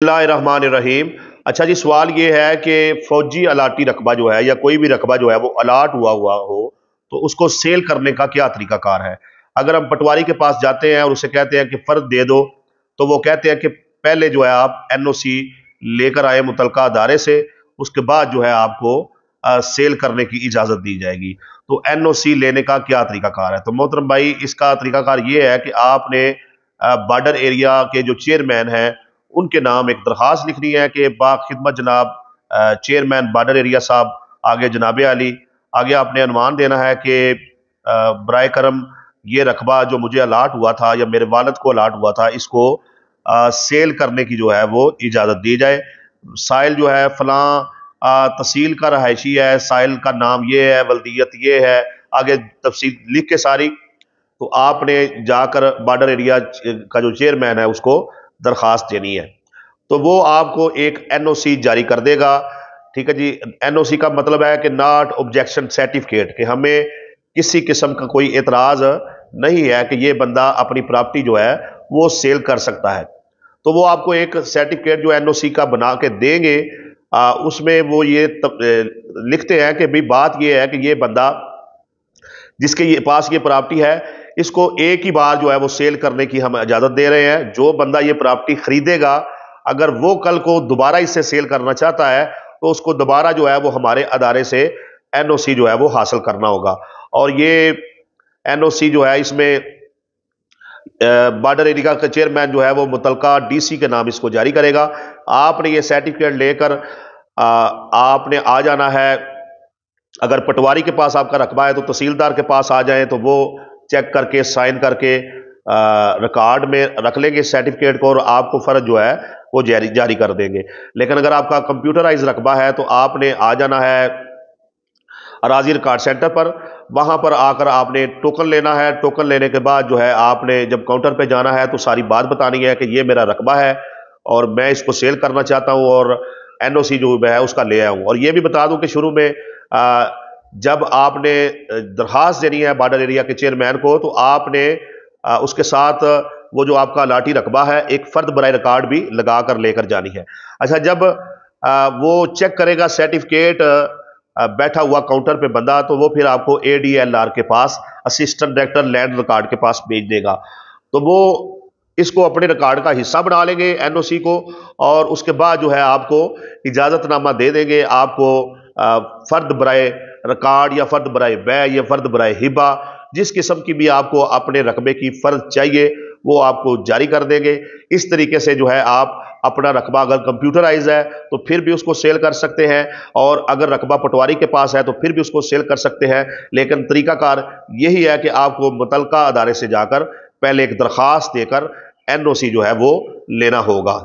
बिस्मिल्लाहिर्रहमानिर्रहीम। अच्छा जी, सवाल ये है कि फौजी अलाटी रकबा जो है या कोई भी रकबा जो है वो अलाट हुआ हो तो उसको सेल करने का क्या तरीकाकार है। अगर हम पटवारी के पास जाते हैं और उसे कहते हैं कि फर्द दे दो, तो वो कहते हैं कि पहले जो है आप एनओसी लेकर आए मुतलका अदारे से, उसके बाद जो है आपको सेल करने की इजाजत दी जाएगी। तो एनओसी लेने का क्या तरीकाकार है। तो मोहतरम भाई, इसका तरीकाकार ये है कि आपने बॉर्डर एरिया के जो चेयरमैन हैं उनके नाम एक दरखास्त लिखनी है कि बाखिदमत जनाब चेयरमैन बॉर्डर एरिया साहब, आगे जनाब आली, आगे आपने अनुमान देना है कि बराए करम ये रकबा जो मुझे अलाट हुआ था या मेरे वालिद को अलाट हुआ था, इसको सेल करने की जो है वो इजाज़त दी जाए। साइल जो है फलां तहसील का रहायशी है, साइल का नाम ये है, वल्दियत ये है, आगे तफसील लिख के सारी, तो आपने जाकर बॉर्डर एरिया का जो चेयरमैन है उसको दरखास्त देनी है। तो वो आपको एक एनओसी जारी कर देगा। ठीक है जी। एनओसी का मतलब है कि नॉट ऑब्जेक्शन सर्टिफिकेट, कि हमें किसी किस्म का कोई एतराज नहीं है कि ये बंदा अपनी प्रॉपर्टी जो है वो सेल कर सकता है। तो वो आपको एक सर्टिफिकेट जो एनओसी का बना के देंगे। उसमें वो ये लिखते हैं कि भाई बात ये है कि ये बंदा जिसके ये पास ये प्रॉपर्टी है, इसको एक ही बार जो है वो सेल करने की हम इजाजत दे रहे हैं। जो बंदा ये प्रॉपर्टी खरीदेगा, अगर वो कल को दोबारा इससे सेल करना चाहता है तो उसको दोबारा जो है वो हमारे अदारे से एनओसी जो है वो हासिल करना होगा। और ये एनओसी जो है इसमें बॉर्डर एरिया का चेयरमैन जो है वो मुतलका डीसी के नाम इसको जारी करेगा। आपने ये सर्टिफिकेट लेकर आपने आ जाना है। अगर पटवारी के पास आपका रकबा है तो तहसीलदार के पास आ जाएं, तो वो चेक करके साइन करके रिकॉर्ड में रख लेंगे सर्टिफिकेट को और आपको फर्ज जो है वो जारी कर देंगे। लेकिन अगर आपका कंप्यूटराइज रकबा है तो आपने आ जाना है अराजी रिकॉर्ड सेंटर पर। वहां पर आकर आपने टोकन लेना है। टोकन लेने के बाद जो है आपने जब काउंटर पे जाना है तो सारी बात बतानी है कि ये मेरा रकबा है और मैं इसको सेल करना चाहता हूं और एनओसी जो है उसका ले आऊं। और ये भी बता दूं कि शुरू में जब आपने दरखास्त देनी है बॉर्डर एरिया के चेयरमैन को, तो आपने उसके साथ वो जो आपका लाठी रकबा है एक फर्द बराए रिकॉर्ड भी लगा कर लेकर जानी है। अच्छा, जब वो चेक करेगा सर्टिफिकेट बैठा हुआ काउंटर पे बंदा, तो वो फिर आपको एडीएलआर के पास, असिस्टेंट डायरेक्टर लैंड रिकॉर्ड के पास भेज देगा। तो वो इसको अपने रिकॉर्ड का हिस्सा बना लेंगे एनओसी को, और उसके बाद जो है आपको इजाजतनामा दे देंगे। आपको फर्द बराए रिकॉर्ड या फर्द बराए बै या फर्द बराए हिबा, जिस किस्म की भी आपको अपने रकबे की फर्ज चाहिए वो आपको जारी कर देंगे। इस तरीके से जो है आप अपना रकबा, अगर कंप्यूटराइज है तो फिर भी उसको सेल कर सकते हैं, और अगर रकबा पटवारी के पास है तो फिर भी उसको सेल कर सकते हैं। लेकिन तरीकाकार यही है कि आपको मुतलका अदारे से जाकर पहले एक दरखास्त देकर एनओसी जो है वो लेना होगा।